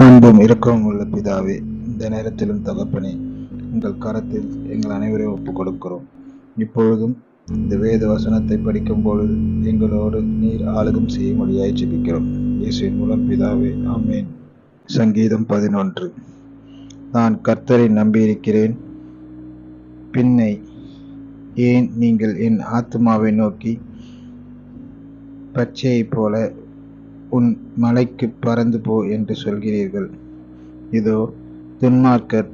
அன்பும் இரக்கமும் உள்ள பிதாவே, இந்த நேரத்திலும் தகப்பனே, உங்கள் கரத்தில் எங்கள் அனைவரையும் ஒப்புக் கொடுக்கிறோம். இப்பொழுதும் இந்த வேத வசனத்தை படிக்கும் பொழுது எங்களோடு நீர் ஆளுகம் செய்யும்படியாய் ஜெபிக்கிறோம். இயேசுவின் மூலம் பிதாவே, ஆமேன். சங்கீதம் 11. நான் கர்த்தரை நம்பியிருக்கிறேன், பின்னை ஏன் நீங்கள் என் ஆத்துமாவை நோக்கி பச்சையைப் போல உன் மலைக்கு பறந்து போ என்று சொல்கிறீர்கள்? இதோ துன்மார்க்கர்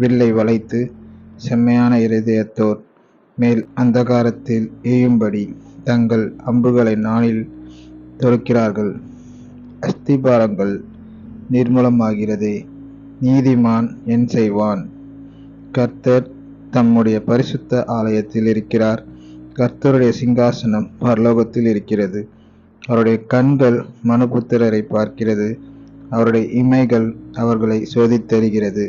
வில்லை வளைத்து செம்மையான இருதயத்தோர் மேல் அந்தகாரத்தில் எய்யும்படி தங்கள் அம்புகளை நாளில் தொடுக்கிறார்கள். அஸ்திபாரங்கள் நிர்மூலமாகிறதே, நீதிமான் என் செய்வான்? கர்த்தர் தம்முடைய பரிசுத்த ஆலயத்தில் இருக்கிறார். கர்த்தருடைய சிங்காசனம் பரலோகத்தில் இருக்கிறது. அவருடைய கண்கள் மனுபுத்திரரை பார்க்கிறது. அவருடைய இமைகள் அவர்களை சோதித்தறிகிறது.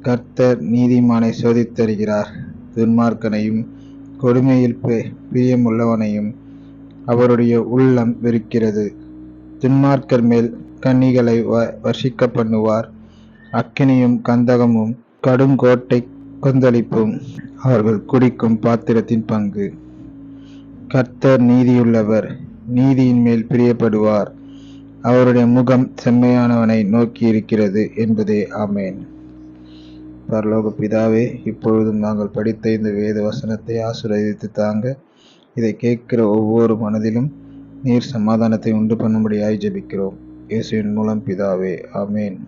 கர்த்தர் நீதிமானை சோதித்தறிகிறார், துன்மார்க்கனையும் கொடுமையில் பிரியமுள்ளவனையும் அவருடைய உள்ளம் வெறுக்கிறது. துன்மார்க்கர் மேல் கன்னிகளை வர்ஷிக்க பண்ணுவார். அக்கினியும் கந்தகமும் கடுங்கோட்டை கொந்தளிப்பும் அவர்கள் குடிக்கும் பாத்திரத்தின் பங்கு. கர்த்தர் நீதியுள்ளவர், நீதியின் மேல் பிரியப்படுவார். அவருடைய முகம் செம்மையானவனை நோக்கி இருக்கிறது என்பதே. ஆமேன். பரலோக பிதாவே, இப்பொழுதும் நாங்கள் படித்த இந்த வேத வசனத்தை ஆசீர்வதித்து தாங்க. இதை கேட்கிற ஒவ்வொரு மனதிலும் நீர் சமாதானத்தை உண்டு பண்ணும்படியாய் ஜெபிக்கிறோம். இயேசுவின் மூலம் பிதாவே, ஆமேன்.